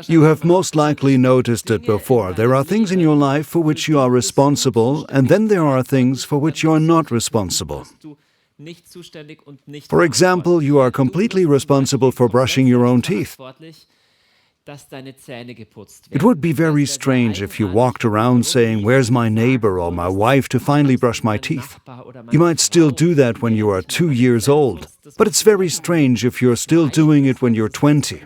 You have most likely noticed it before. There are things in your life for which you are responsible, and then there are things for which you are not responsible. For example, you are completely responsible for brushing your own teeth. It would be very strange if you walked around saying, "Where's my neighbor or my wife to finally brush my teeth?" You might still do that when you are 2 years old, but it's very strange if you're still doing it when you're 20.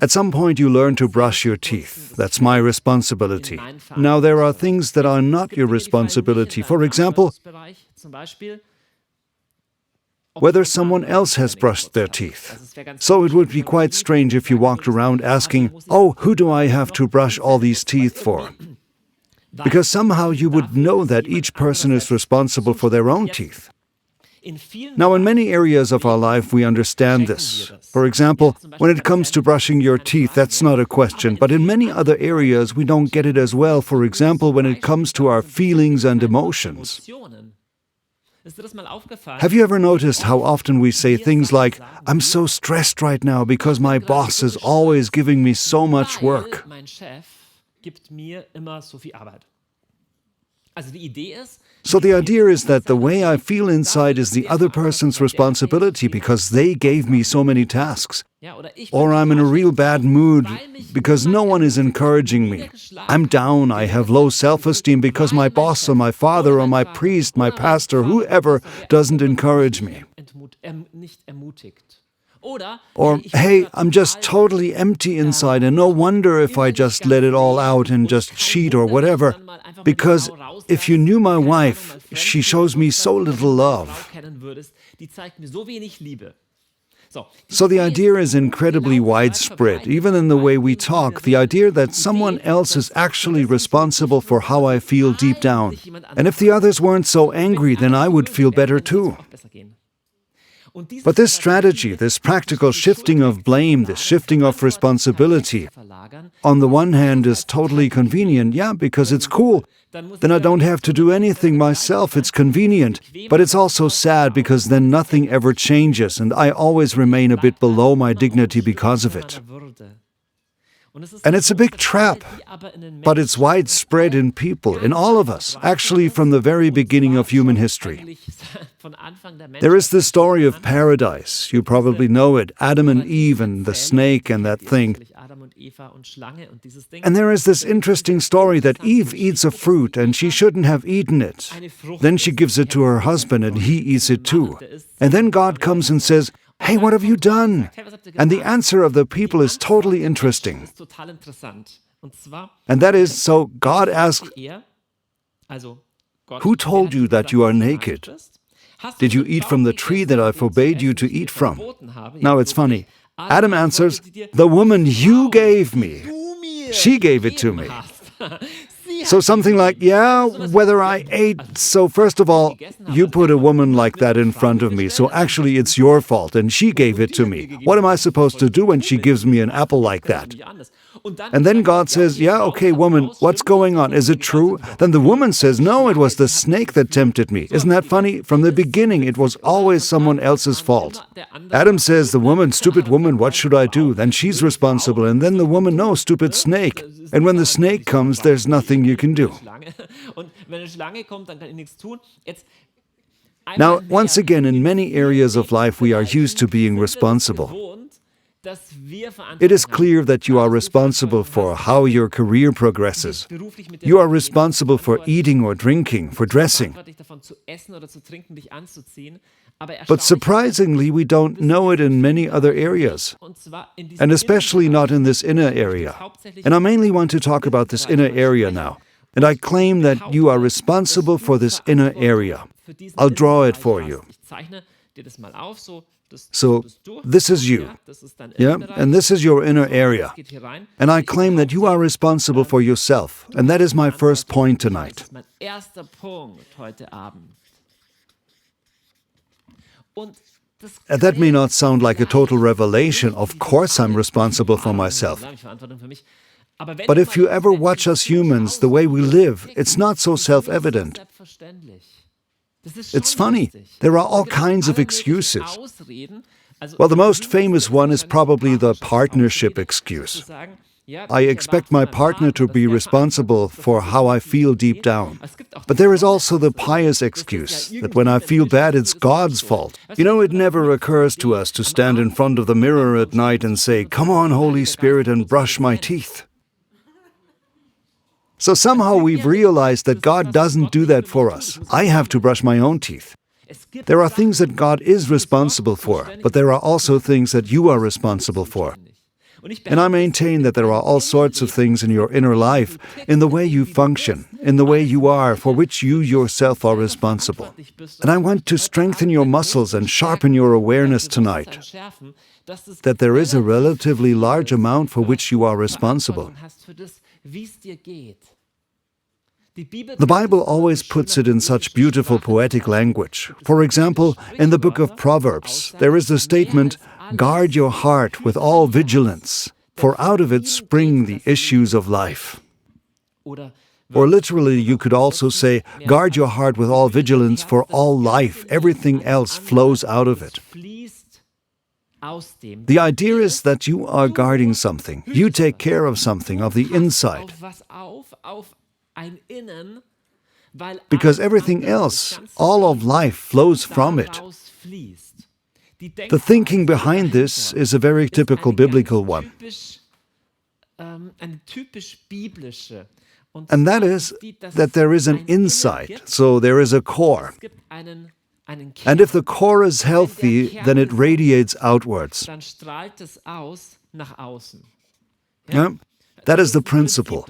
At some point you learn to brush your teeth. That's my responsibility. Now there are things that are not your responsibility. For example, whether someone else has brushed their teeth. So it would be quite strange if you walked around asking, "Oh, who do I have to brush all these teeth for?" Because somehow you would know that each person is responsible for their own teeth. Now, in many areas of our life, we understand this. For example, when it comes to brushing your teeth, that's not a question. But in many other areas, we don't get it as well. For example, when it comes to our feelings and emotions. Have you ever noticed how often we say things like, "I'm so stressed right now because my boss is always giving me so much work"? So the idea is that the way I feel inside is the other person's responsibility because they gave me so many tasks. Or I'm in a real bad mood because no one is encouraging me. I'm down, I have low self-esteem because my boss or my father or my priest, my pastor, whoever doesn't encourage me. Or, "Hey, I'm just totally empty inside and no wonder if I just let it all out and just cheat or whatever. Because if you knew my wife, she shows me so little love." So the idea is incredibly widespread, even in the way we talk, the idea that someone else is actually responsible for how I feel deep down. And if the others weren't so angry, then I would feel better too. But this strategy, this practical shifting of blame, this shifting of responsibility, on the one hand is totally convenient, because it's cool. Then I don't have to do anything myself, it's convenient. But it's also sad because then nothing ever changes and I always remain a bit below my dignity because of it. And it's a big trap, but it's widespread in people, in all of us, actually from the very beginning of human history. There is the story of paradise, you probably know it, Adam and Eve and the snake and that thing. And there is this interesting story that Eve eats a fruit and she shouldn't have eaten it. Then she gives it to her husband and he eats it too. And then God comes and says, "Hey, what have you done?" And the answer of the people is totally interesting. And that is, so God asks, "Who told you that you are naked? Did you eat from the tree that I forbade you to eat from?" Now it's funny. Adam answers, "The woman you gave me. She gave it to me." So something like, whether I ate. So first of all, you put a woman like that in front of me, so actually it's your fault, and she gave it to me. What am I supposed to do when she gives me an apple like that? And then God says, "Okay, woman, what's going on? Is it true?" Then the woman says, "No, it was the snake that tempted me." Isn't that funny? From the beginning, it was always someone else's fault. Adam says, "The woman, stupid woman, what should I do?" Then she's responsible, and then the woman, "No, stupid snake." And when the snake comes, there's nothing you can do. Now, once again, in many areas of life, we are used to being responsible. It is clear that you are responsible for how your career progresses. You are responsible for eating or drinking, for dressing. But surprisingly, we don't know it in many other areas, and especially not in this inner area. And I mainly want to talk about this inner area now. And I claim that you are responsible for this inner area. I'll draw it for you. So, this is you, and this is your inner area. And I claim that you are responsible for yourself, and that is my first point tonight. That may not sound like a total revelation. Of course I'm responsible for myself. But if you ever watch us humans, the way we live, it's not so self-evident. It's funny. There are all kinds of excuses. Well, the most famous one is probably the partnership excuse. I expect my partner to be responsible for how I feel deep down. But there is also the pious excuse that when I feel bad, it's God's fault. You know, it never occurs to us to stand in front of the mirror at night and say, "Come on, Holy Spirit, and brush my teeth." So somehow we've realized that God doesn't do that for us. I have to brush my own teeth. There are things that God is responsible for, but there are also things that you are responsible for. And I maintain that there are all sorts of things in your inner life, in the way you function, in the way you are, for which you yourself are responsible. And I want to strengthen your muscles and sharpen your awareness tonight, that there is a relatively large amount for which you are responsible. The Bible always puts it in such beautiful poetic language. For example, in the book of Proverbs, there is the statement, "Guard your heart with all vigilance, for out of it spring the issues of life." Or literally, you could also say, "Guard your heart with all vigilance, for all life, everything else flows out of it." The idea is that you are guarding something. You take care of something of the inside. Because everything else, all of life, flows from it. The thinking behind this is a very typical biblical one. And that is that there is an inside, so there is a core. And if the core is healthy, then it radiates outwards. Yeah? That is the principle.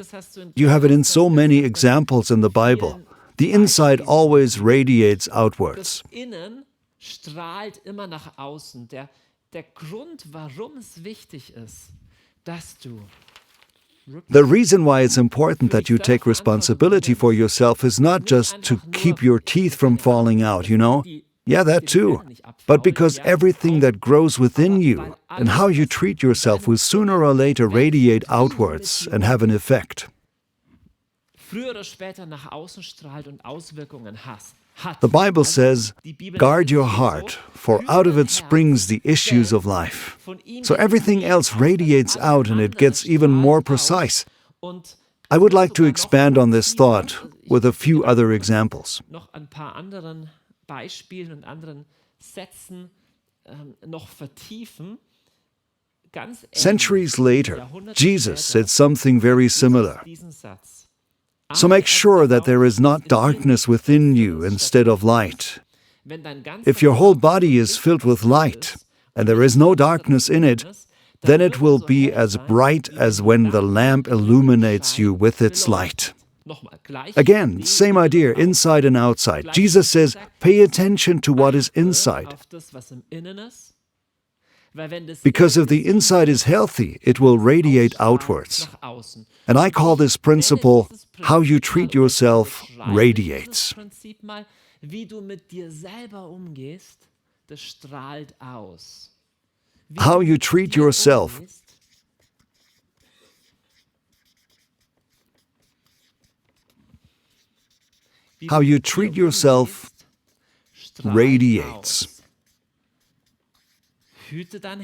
You have it in so many examples in the Bible. The inside always radiates outwards. Strahlt immer nach außen. Der Grund, warum es wichtig ist, dass du The reason why it's important that you take responsibility for yourself is not just to keep your teeth from falling out, you know? Yeah, that too. But because everything that grows within you and how you treat yourself will sooner or later radiate outwards and have an effect. früher oder später nach außen strahlt und Auswirkungen hat. The Bible says, "Guard your heart, for out of it springs the issues of life." So everything else radiates out and it gets even more precise. I would like to expand on this thought with a few other examples. Noch ein paar anderen Beispielen und anderen Sätzen noch vertiefen. Centuries later, Jesus said something very similar. So make sure that there is not darkness within you instead of light. If your whole body is filled with light, and there is no darkness in it, then it will be as bright as when the lamp illuminates you with its light. Again, same idea, inside and outside. Jesus says, pay attention to what is inside. Because if the inside is healthy, it will radiate outwards. And I call this principle, how you treat yourself radiates. How you treat yourself radiates.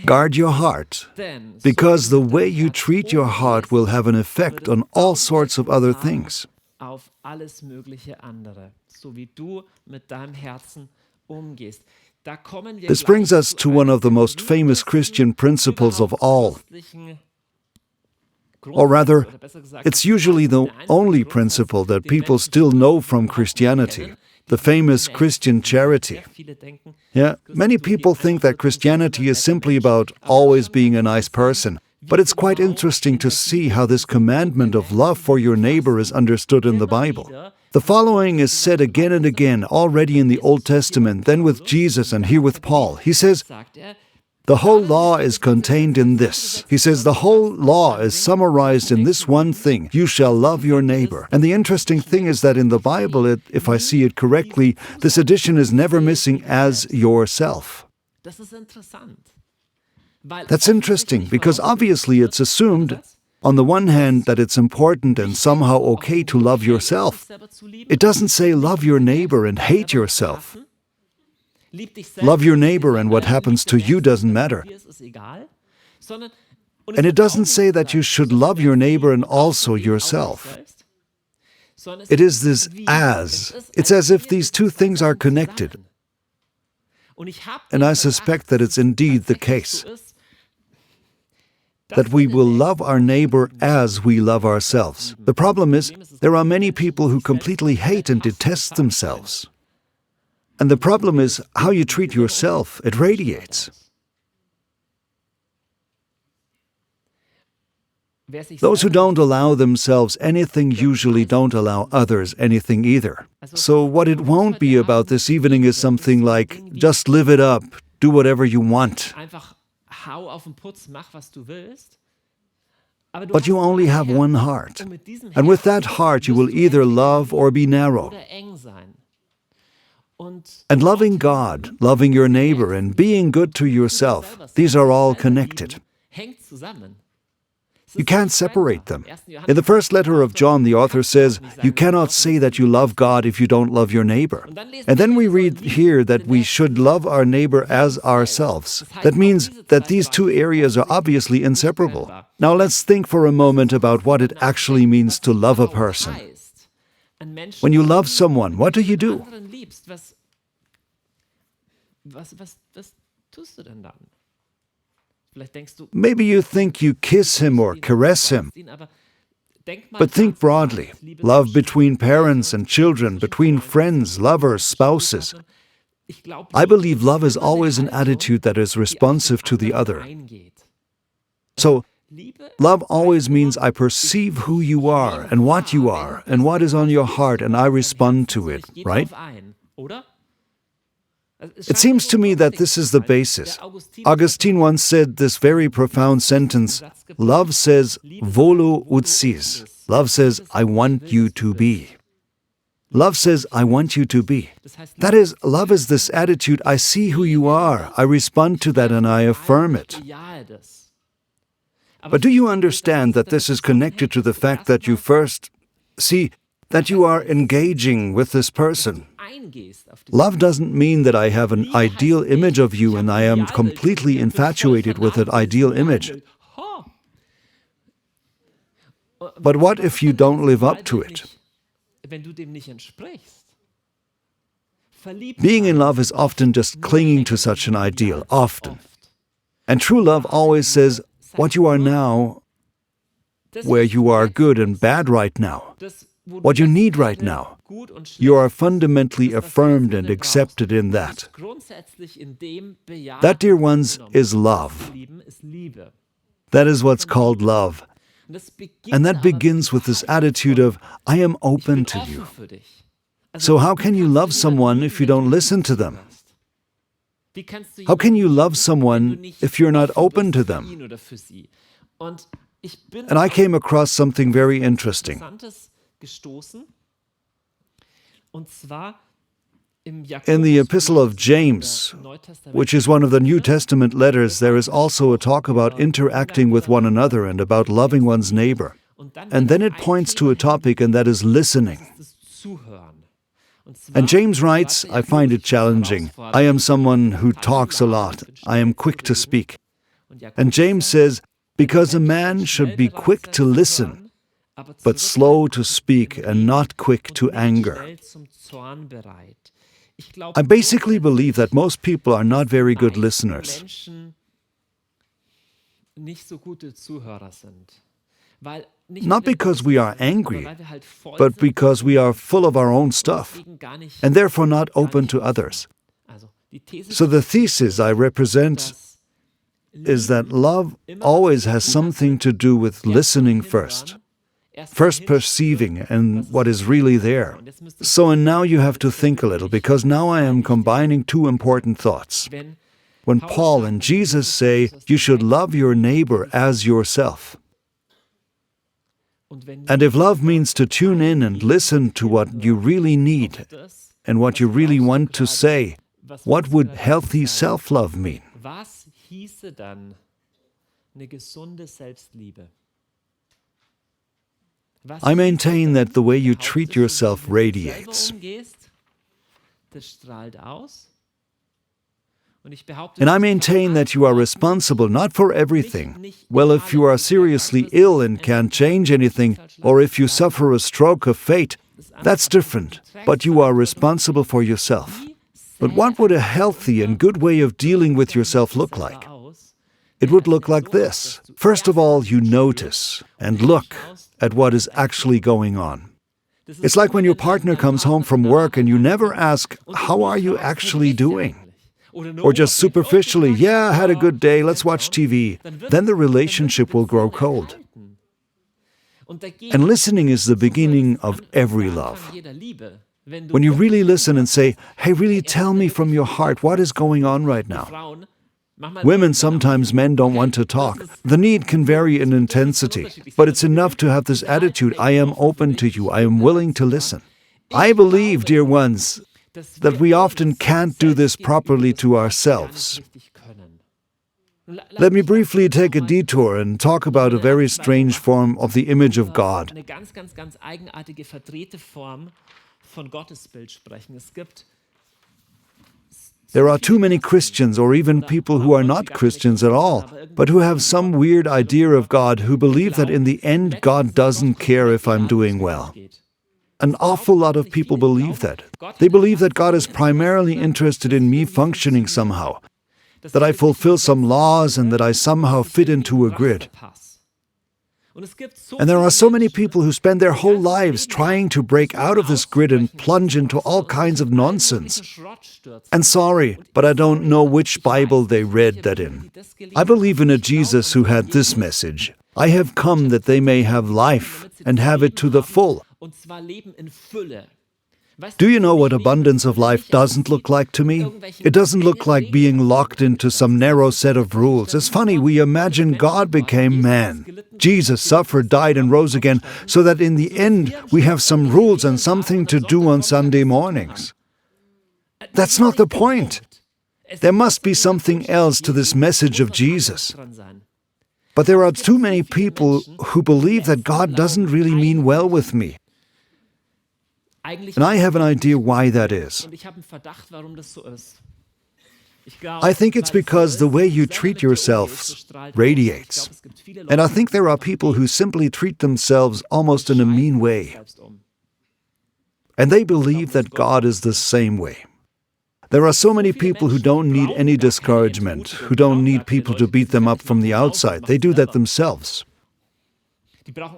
Guard your heart, because the way you treat your heart will have an effect on all sorts of other things. This brings us to one of the most famous Christian principles of all. Or rather, it's usually the only principle that people still know from Christianity. The famous Christian charity. Yeah, many people think that Christianity is simply about always being a nice person. But it's quite interesting to see how this commandment of love for your neighbor is understood in the Bible. The following is said again and again, already in the Old Testament, then with Jesus and here with Paul. He says, the whole law is contained in this. He says the whole law is summarized in this one thing, you shall love your neighbor. And the interesting thing is that in the Bible, if I see it correctly, this addition is never missing as yourself. That's interesting because obviously it's assumed, on the one hand, that it's important and somehow okay to love yourself. It doesn't say love your neighbor and hate yourself. Love your neighbor and what happens to you doesn't matter. And it doesn't say that you should love your neighbor and also yourself. It is this as. It's as if these two things are connected. And I suspect that it's indeed the case. That we will love our neighbor as we love ourselves. The problem is, there are many people who completely hate and detest themselves. And the problem is, how you treat yourself, it radiates. Those who don't allow themselves anything usually don't allow others anything either. So what it won't be about this evening is something like, just live it up, do whatever you want. But you only have one heart. And with that heart you will either love or be narrow. And loving God, loving your neighbor, and being good to yourself, these are all connected. You can't separate them. In the first letter of John, the author says, you cannot say that you love God if you don't love your neighbor. And then we read here that we should love our neighbor as ourselves. That means that these two areas are obviously inseparable. Now let's think for a moment about what it actually means to love a person. When you love someone, what do? Maybe you think you kiss him or caress him. But think broadly. Love between parents and children, between friends, lovers, spouses. I believe love is always an attitude that is responsive to the other. So, love always means I perceive who you are and what is on your heart, and I respond to it, right? It seems to me that this is the basis. Augustine once said this very profound sentence, love says, volo ut sis. Love says, I want you to be. Love says, I want you to be. That is, love is this attitude, I see who you are, I respond to that and I affirm it. But do you understand that this is connected to the fact that you first see that you are engaging with this person? Love doesn't mean that I have an ideal image of you and I am completely infatuated with that ideal image. But what if you don't live up to it? Being in love is often just clinging to such an ideal, often. And true love always says, what you are now, where you are good and bad right now, what you need right now, you are fundamentally affirmed and accepted in that. That, dear ones, is love. That is what's called love. And that begins with this attitude of, I am open to you. So how can you love someone if you don't listen to them? How can you love someone if you're not open to them? And I came across something very interesting. In the Epistle of James, which is one of the New Testament letters, there is also a talk about interacting with one another and about loving one's neighbor. And then it points to a topic, and that is listening. And James writes, I find it challenging. I am someone who talks a lot. I am quick to speak. And James says, because a man should be quick to listen, but slow to speak and not quick to anger. I basically believe that most people are not very good listeners. Not because we are angry, but because we are full of our own stuff, and therefore not open to others. So the thesis I represent is that love always has something to do with listening first perceiving and what is really there. So, and now you have to think a little, because now I am combining two important thoughts. When Paul and Jesus say, you should love your neighbor as yourself. And if love means to tune in and listen to what you really need and what you really want to say, what would healthy self-love mean? I maintain that the way you treat yourself radiates. And I maintain that you are responsible not for everything. Well, if you are seriously ill and can't change anything, or if you suffer a stroke of fate, that's different. But you are responsible for yourself. But what would a healthy and good way of dealing with yourself look like? It would look like this. First of all, you notice and look at what is actually going on. It's like when your partner comes home from work and you never ask, "How are you actually doing?" Or just superficially, "Yeah, I had a good day, let's watch TV." Then the relationship will grow cold. And listening is the beginning of every love. When you really listen and say, "Hey, really tell me from your heart what is going on right now." Women, sometimes men don't want to talk. The need can vary in intensity, but it's enough to have this attitude, "I am open to you, I am willing to listen." I believe, dear ones, that we often can't do this properly to ourselves. Let me briefly take a detour and talk about a very strange form of the image of God. There are too many Christians, or even people who are not Christians at all, but who have some weird idea of God, who believe that in the end God doesn't care if I'm doing well. An awful lot of people believe that. They believe that God is primarily interested in me functioning somehow, that I fulfill some laws and that I somehow fit into a grid. And there are so many people who spend their whole lives trying to break out of this grid and plunge into all kinds of nonsense. And sorry, but I don't know which Bible they read that in. I believe in a Jesus who had this message: "I have come that they may have life and have it to the full." Do you know what abundance of life doesn't look like to me? It doesn't look like being locked into some narrow set of rules. It's funny, we imagine God became man. Jesus suffered, died, and rose again, so that in the end we have some rules and something to do on Sunday mornings. That's not the point. There must be something else to this message of Jesus. But there are too many people who believe that God doesn't really mean well with me. And I have an idea why that is. I think it's because the way you treat yourself radiates. And I think there are people who simply treat themselves almost in a mean way. And they believe that God is the same way. There are so many people who don't need any discouragement, who don't need people to beat them up from the outside. They do that themselves.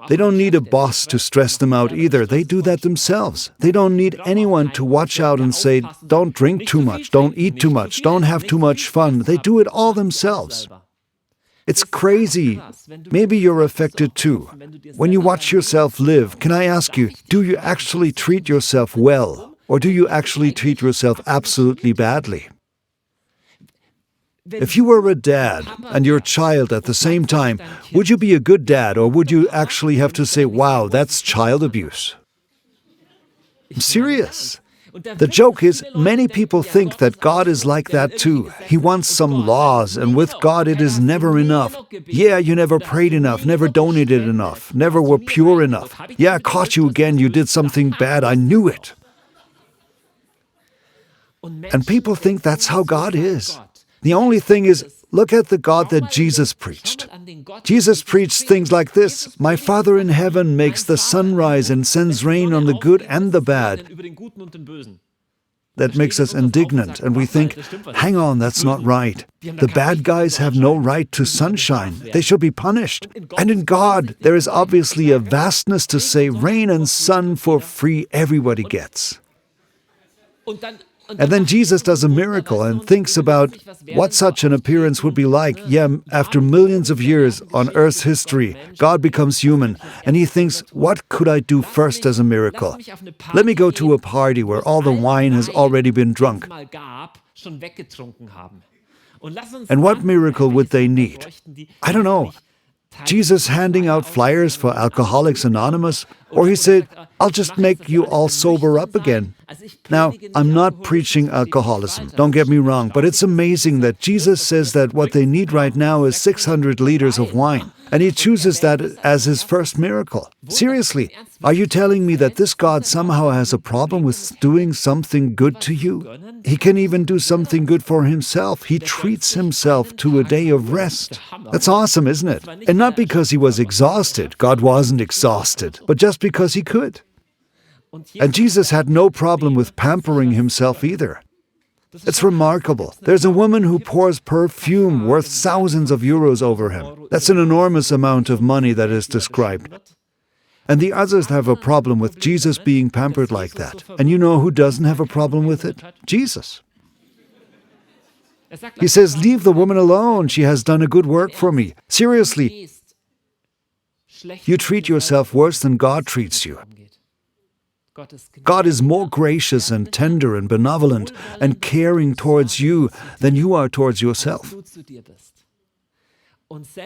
They don't need a boss to stress them out either. They do that themselves. They don't need anyone to watch out and say, "Don't drink too much, don't eat too much, don't have too much fun." They do it all themselves. It's crazy. Maybe you're affected too. When you watch yourself live, can I ask you, do you actually treat yourself well? Or do you actually treat yourself absolutely badly? If you were a dad and your child at the same time, would you be a good dad, or would you actually have to say, "Wow, that's child abuse"? I'm serious. The joke is, many people think that God is like that too. He wants some laws, and with God it is never enough. "Yeah, you never prayed enough, never donated enough, never were pure enough. Yeah, I caught you again, you did something bad, I knew it." And people think that's how God is. The only thing is, look at the God that Jesus preached. Jesus preached things like this: "My Father in heaven makes the sun rise and sends rain on the good and the bad." That makes us indignant, and we think, hang on, that's not right. The bad guys have no right to sunshine. They should be punished. And in God, there is obviously a vastness to say rain and sun for free everybody gets. And then Jesus does a miracle and thinks about what such an appearance would be like. Yeah, after millions of years on Earth's history, God becomes human, and he thinks, what could I do first as a miracle? Let me go to a party where all the wine has already been drunk. And what miracle would they need? I don't know. Jesus handing out flyers for Alcoholics Anonymous? Or he said, "I'll just make you all sober up again." Now, I'm not preaching alcoholism, don't get me wrong, but it's amazing that Jesus says that what they need right now is 600 liters of wine, and he chooses that as his first miracle. Seriously, are you telling me that this God somehow has a problem with doing something good to you? He can even do something good for himself. He treats himself to a day of rest. That's awesome, isn't it? And not because he was exhausted. God wasn't exhausted, but just because he could. And Jesus had no problem with pampering himself either. It's remarkable. There's a woman who pours perfume worth thousands of euros over him. That's an enormous amount of money that is described. And the others have a problem with Jesus being pampered like that. And you know who doesn't have a problem with it? Jesus. He says, leave the woman alone. She has done a good work for me. Seriously, you treat yourself worse than God treats you. God is more gracious and tender and benevolent and caring towards you than you are towards yourself.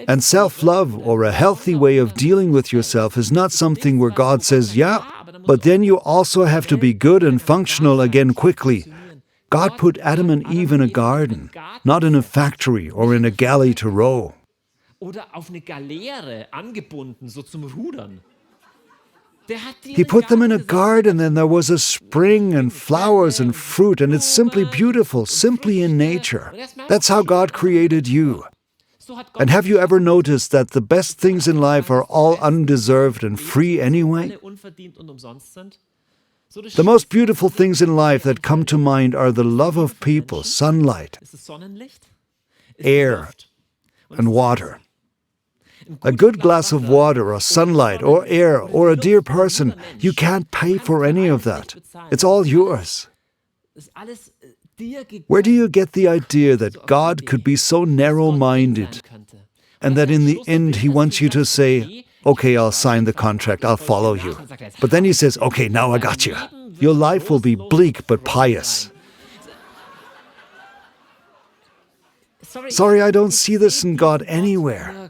And self-love, or a healthy way of dealing with yourself, is not something where God says, yeah, but then you also have to be good and functional again quickly. God put Adam and Eve in a garden, not in a factory or in a galley to row. He put them in a garden, and there was a spring and flowers and fruit, and it's simply beautiful, simply in nature. That's how God created you. And have you ever noticed that the best things in life are all undeserved and free anyway? The most beautiful things in life that come to mind are the love of people, sunlight, air, and water. A good glass of water, or sunlight, or air, or a dear person, you can't pay for any of that. It's all yours. Where do you get the idea that God could be so narrow-minded and that in the end he wants you to say, okay, I'll sign the contract, I'll follow you. But then he says, okay, now I got you. Your life will be bleak but pious. Sorry, I don't see this in God anywhere.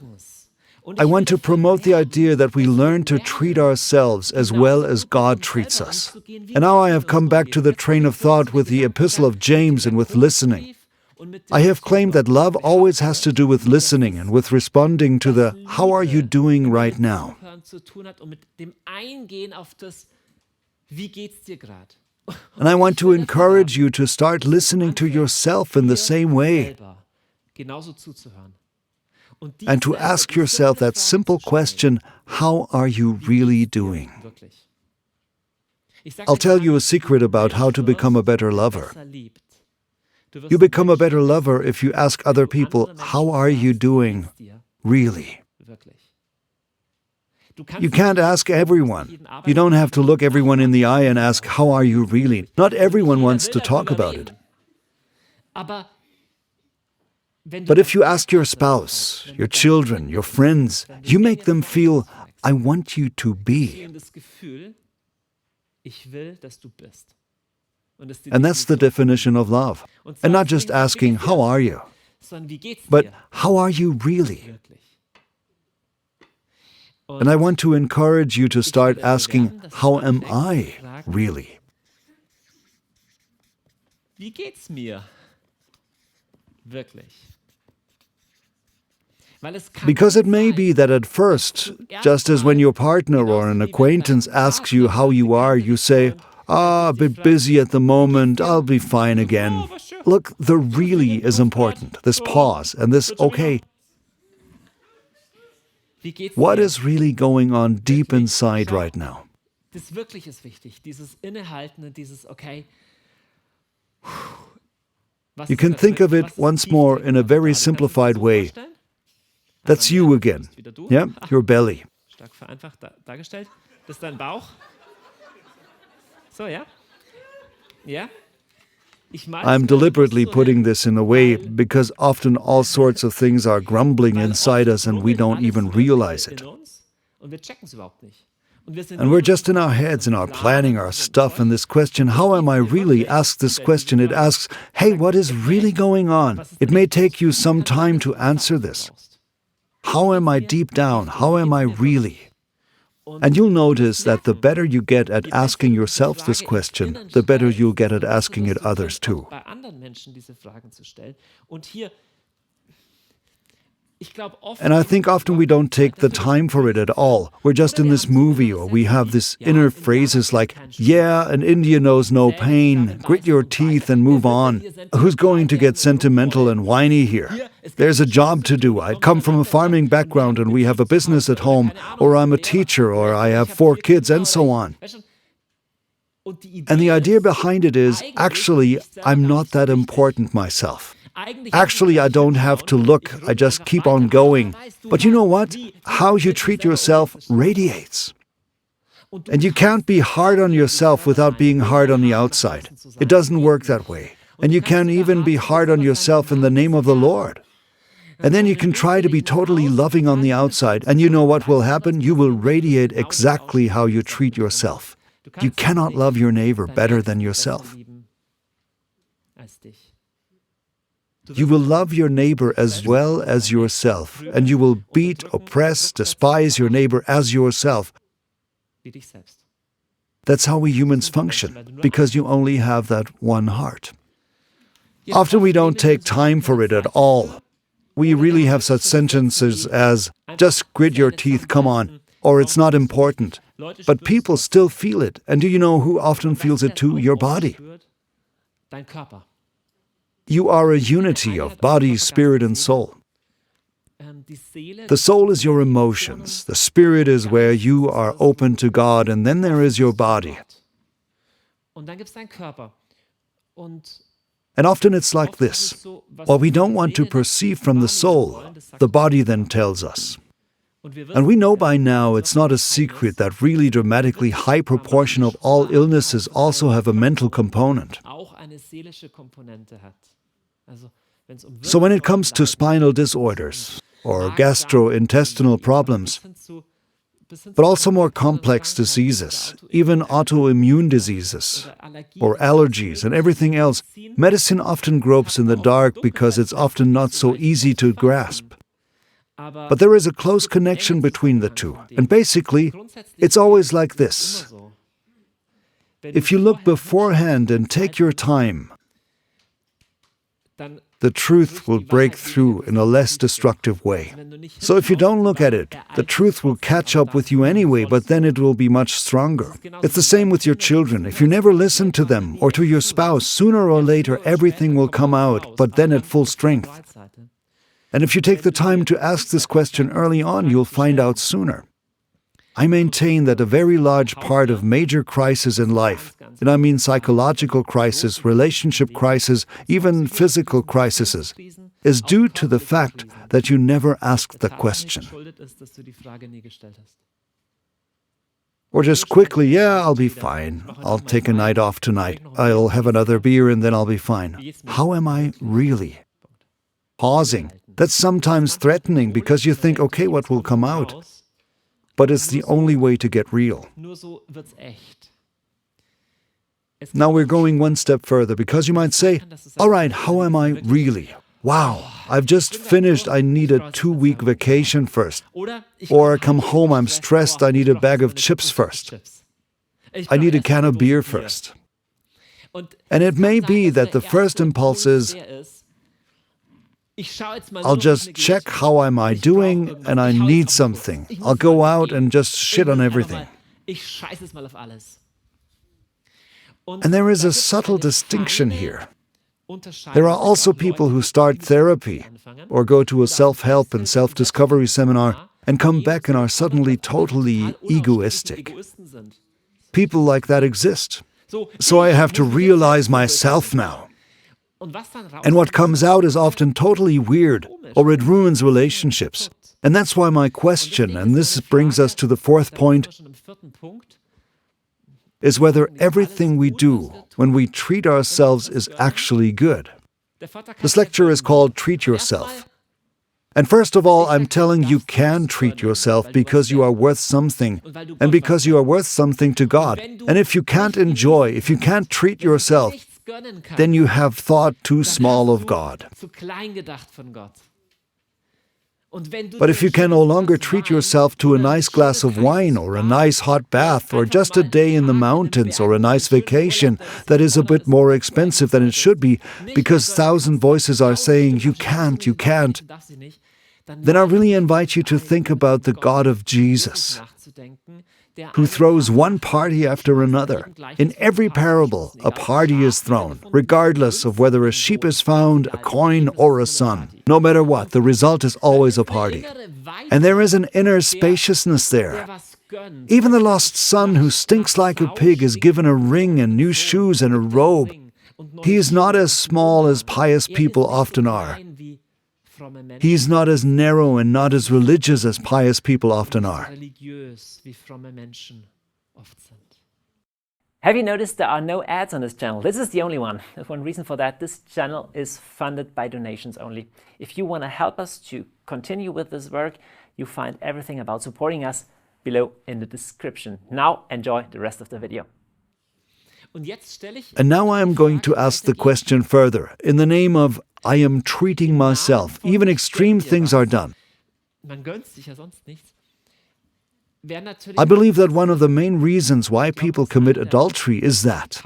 I want to promote the idea that we learn to treat ourselves as well as God treats us. And now I have come back to the train of thought with the Epistle of James and with listening. I have claimed that love always has to do with listening and with responding to the "How are you doing right now?" And I want to encourage you to start listening to yourself in the same way, and to ask yourself that simple question, how are you really doing? I'll tell you a secret about how to become a better lover. You become a better lover if you ask other people, how are you doing really? You can't ask everyone. You don't have to look everyone in the eye and ask, how are you really? Not everyone wants to talk about it. But if you ask your spouse, your children, your friends, you make them feel, I want you to be. And that's the definition of love. And not just asking, how are you? But how are you really? And I want to encourage you to start asking, how am I really? Wie geht's mir? Wirklich. Because it may be that at first, just as when your partner or an acquaintance asks you how you are, you say, a bit busy at the moment, I'll be fine again. Look, the really is important, this pause and this okay. What is really going on deep inside right now? Das wirklich ist wichtig, dieses Innehalten und dieses okay. You can think of it once more in a very simplified way. That's you again. Yeah, your belly. Stark vereinfacht dargestellt. Das ist dein Bauch. So, ja? Ja? I'm deliberately putting this in a way because often all sorts of things are grumbling inside us and we don't even realize it. And we're just in our heads and are planning our stuff, and this question, how am I really, asks this question. It asks, hey, what is really going on? It may take you some time to answer this. How am I deep down? How am I really? And you'll notice that the better you get at asking yourself this question, the better you'll get at asking it others too. Bei anderen Menschen diese Fragen zu stellen. Und hier, ich glaube, oft And I think often we don't take the time for it at all. We're just in this movie, or we have this inner phrases like, yeah, an India knows no pain, grit your teeth and move on. Who's going to get sentimental and whiny here? There's a job to do. I come from a farming background and we have a business at home, or I'm a teacher, or I have 4 kids, and so on. And the idea behind it is, actually, I'm not that important myself. Actually, I don't have to look, I just keep on going. But you know what? How you treat yourself radiates. And you can't be hard on yourself without being hard on the outside. It doesn't work that way. And you can't even be hard on yourself in the name of the Lord. And then you can try to be totally loving on the outside, and you know what will happen? You will radiate exactly how you treat yourself. You cannot love your neighbor better than yourself. You will love your neighbor as well as yourself, and you will beat, oppress, despise your neighbor as yourself. That's how we humans function, because you only have that one heart. Often we don't take time for it at all. We really have such sentences as, just grit your teeth, come on, or it's not important. But people still feel it, and do you know who often feels it too? Your body. You are a unity of body, spirit, and soul. The soul is your emotions, the spirit is where you are open to God, and then there is your body. And often it's like this. What we don't want to perceive from the soul, the body then tells us. And we know by now it's not a secret that really dramatically high proportion of all illnesses also have a mental component. So when it comes to spinal disorders or gastrointestinal problems, but also more complex diseases, even autoimmune diseases or allergies and everything else, medicine often gropes in the dark because it's often not so easy to grasp. But there is a close connection between the two, and basically, it's always like this. If you look beforehand and take your time, the truth will break through in a less destructive way. So if you don't look at it, the truth will catch up with you anyway, but then it will be much stronger. It's the same with your children. If you never listen to them or to your spouse, sooner or later everything will come out, but then at full strength. And if you take the time to ask this question early on, you'll find out sooner. I maintain that a very large part of major crises in life, and I mean psychological crisis, relationship crisis, even physical crises, is due to the fact that you never asked the question. Or just quickly, yeah, I'll be fine. I'll take a night off tonight. I'll have another beer and then I'll be fine. How am I really? Pausing. That's sometimes threatening because you think, okay, what will come out? But it's the only way to get real. Now we're going one step further because you might say, all right, how am I really? Wow, I've just finished, I need a 2-week vacation first. Or I come home, I'm stressed, I need a bag of chips first. I need a can of beer first. And it may be that the first impulse is, I'll just check how am I doing and I need something. I'll go out and just shit on everything. And there is a subtle distinction here. There are also people who start therapy or go to a self-help and self-discovery seminar and come back and are suddenly totally egoistic. People like that exist. So I have to realize myself now. And what comes out is often totally weird, or it ruins relationships. And that's why my question, and this brings us to the 4th point, is whether everything we do when we treat ourselves is actually good. This lecture is called Treat Yourself. And first of all, I'm telling you can treat yourself because you are worth something, and because you are worth something to God. And if you can't enjoy, if you can't treat yourself, then you have thought too small of God. But if you can no longer treat yourself to a nice glass of wine or a nice hot bath or just a day in the mountains or a nice vacation that is a bit more expensive than it should be because 1,000 voices are saying, you can't, then I really invite you to think about the God of Jesus, who throws one party after another. In every parable, a party is thrown, regardless of whether a sheep is found, a coin, or a son. No matter what, the result is always a party. And there is an inner spaciousness there. Even the lost son who stinks like a pig is given a ring and new shoes and a robe. He is not as small as pious people often are. He is not as narrow and not as religious as pious people often are. Have you noticed there are no ads on this channel? This is the only one. One reason for that, this channel is funded by donations only. If you want to help us to continue with this work, you find everything about supporting us below in the description. Now enjoy the rest of the video. And now I am going to ask the question further. In the name of I am treating myself, even extreme things are done. I believe that one of the main reasons why people commit adultery is that.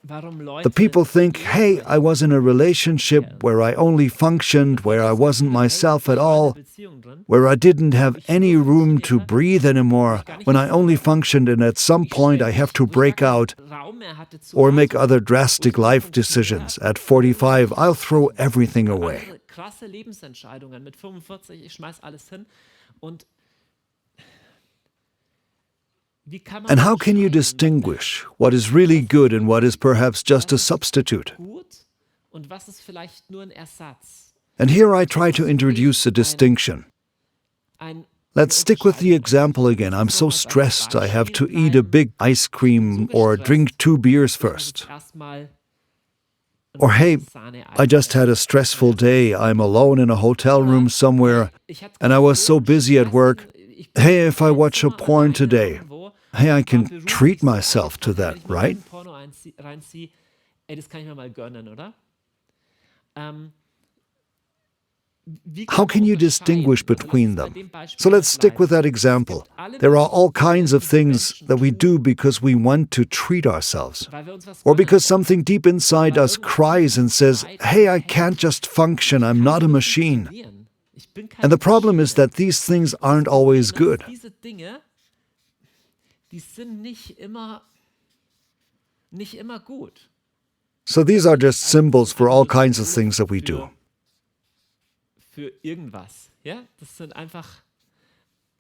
The people think, hey, I was in a relationship where I only functioned, where I wasn't myself at all, where I didn't have any room to breathe anymore, when I only functioned and at some point I have to break out or make other drastic life decisions. At 45, I'll throw everything away. And how can you distinguish what is really good and what is perhaps just a substitute? And here I try to introduce a distinction. Let's stick with the example again. I'm so stressed I have to eat a big ice cream or drink 2 beers first. Or hey, I just had a stressful day. I'm alone in a hotel room somewhere and I was so busy at work. Hey, if I watch a porn today, hey, I can treat myself to that, right? How can you distinguish between them? So let's stick with that example. There are all kinds of things that we do because we want to treat ourselves, or because something deep inside us cries and says, hey, I can't just function, I'm not a machine. And the problem is that these things aren't always good. So these are just symbols for all kinds of things that we do.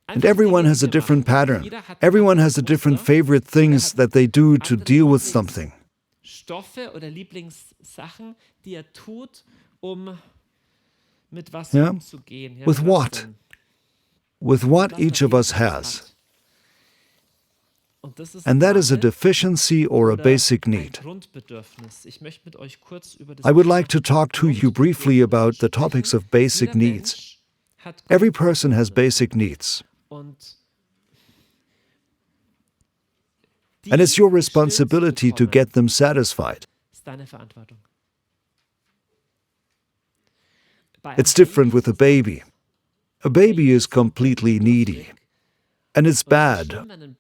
And everyone has a different pattern. Everyone has a different favorite things that they do to deal with something. Yeah? With what? With what each of us has. And that is a deficiency or a basic need. I would like to talk to you briefly about the topics of basic needs. Every person has basic needs. And it's your responsibility to get them satisfied. It's different with a baby. A baby is completely needy. And it's bad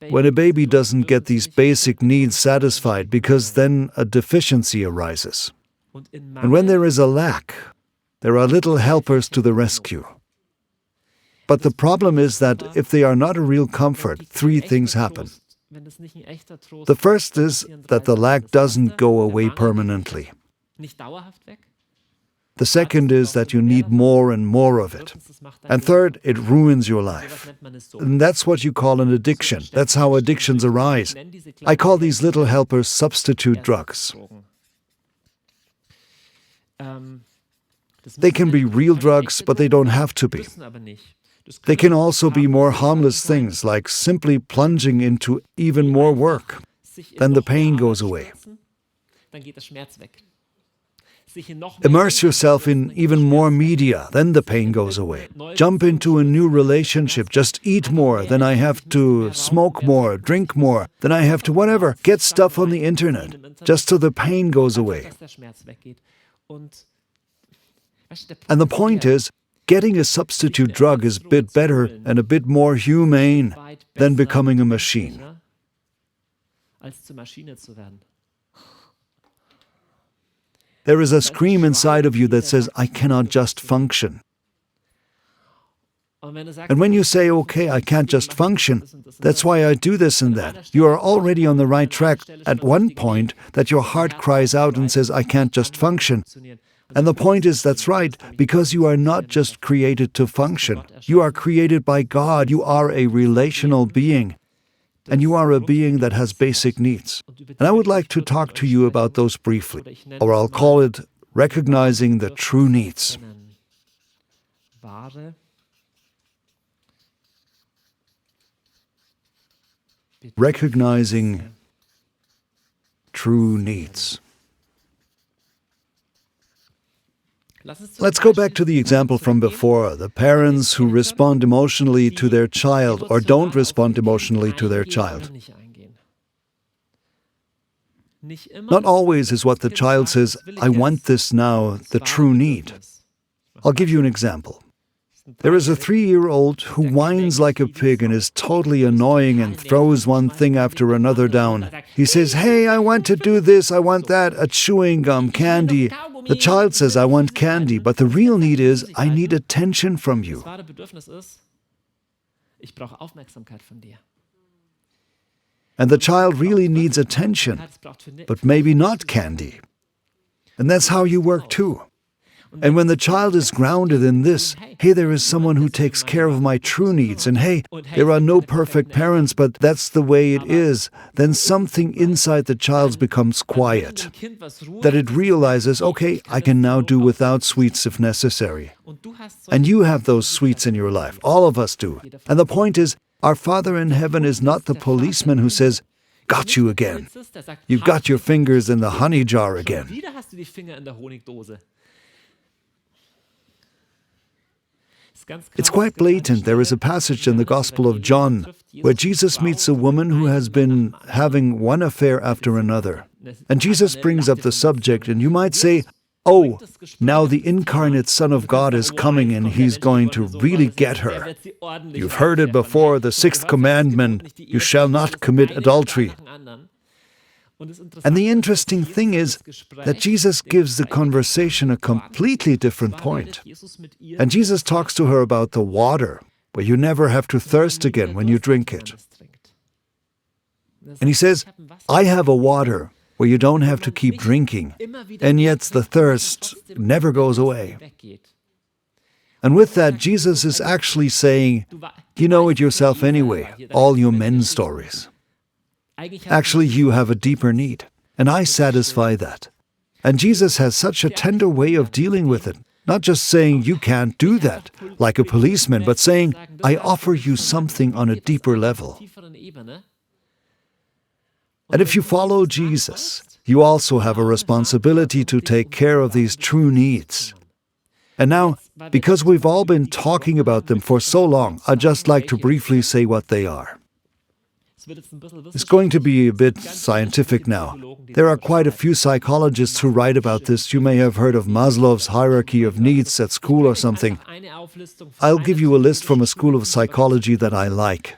when a baby doesn't get these basic needs satisfied because then a deficiency arises. And when there is a lack, there are little helpers to the rescue. But the problem is that if they are not a real comfort, 3 things happen. The first is that the lack doesn't go away permanently. The second is that you need more and more of it. And third, it ruins your life. And that's what you call an addiction. That's how addictions arise. I call these little helpers substitute drugs. They can be real drugs, but they don't have to be. They can also be more harmless things, like simply plunging into even more work. Then the pain goes away. Immerse yourself in even more media, then the pain goes away. Jump into a new relationship, just eat more, then I have to smoke more, drink more, then I have to whatever, get stuff on the internet, just so the pain goes away. And the point is, getting a substitute drug is a bit better and a bit more humane than becoming a machine. There is a scream inside of you that says, I cannot just function. And when you say, okay, I can't just function, that's why I do this and that, you are already on the right track at one point that your heart cries out and says, I can't just function. And the point is, that's right, because you are not just created to function. You are created by God. You are a relational being. And you are a being that has basic needs. And I would like to talk to you about those briefly, or I'll call it recognizing the true needs. Recognizing true needs. Let's go back to the example from before, the parents who respond emotionally to their child or don't respond emotionally to their child. Not always is what the child says, I want this now, the true need. I'll give you an example. There is a 3-year-old who whines like a pig and is totally annoying and throws one thing after another down. He says, hey, I want to do this, I want that, a chewing gum, candy. The child says, I want candy, but the real need is, I need attention from you. And the child really needs attention, but maybe not candy. And that's how you work too. And when the child is grounded in this, hey, there is someone who takes care of my true needs, and hey, there are no perfect parents, but that's the way it is, then something inside the child becomes quiet. That it realizes, okay, I can now do without sweets if necessary. And you have those sweets in your life. All of us do. And the point is, our Father in heaven is not the policeman who says, got you again. You've got your fingers in the honey jar again. It's quite blatant. There is a passage in the Gospel of John where Jesus meets a woman who has been having one affair after another. And Jesus brings up the subject, and you might say, oh, now the incarnate Son of God is coming and he's going to really get her. You've heard it before, the 6th commandment, you shall not commit adultery. And the interesting thing is that Jesus gives the conversation a completely different point. And Jesus talks to her about the water, where you never have to thirst again when you drink it. And he says, I have a water where you don't have to keep drinking, and yet the thirst never goes away. And with that, Jesus is actually saying, you know it yourself anyway, all your men's stories. Actually, you have a deeper need, and I satisfy that. And Jesus has such a tender way of dealing with it, not just saying you can't do that, like a policeman, but saying, I offer you something on a deeper level. And if you follow Jesus, you also have a responsibility to take care of these true needs. And now, because we've all been talking about them for so long, I'd just like to briefly say what they are. It's going to be a bit scientific now. There are quite a few psychologists who write about this. You may have heard of Maslow's hierarchy of needs at school or something. I'll give you a list from a school of psychology that I like.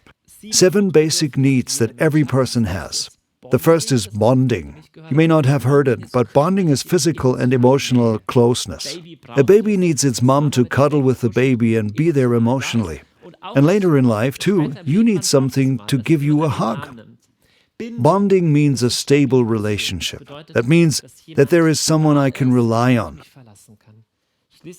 7 basic needs that every person has. The first is bonding. You may not have heard it, but bonding is physical and emotional closeness. A baby needs its mom to cuddle with the baby and be there emotionally. And later in life, too, you need something to give you a hug. Bonding means a stable relationship. That means that there is someone I can rely on.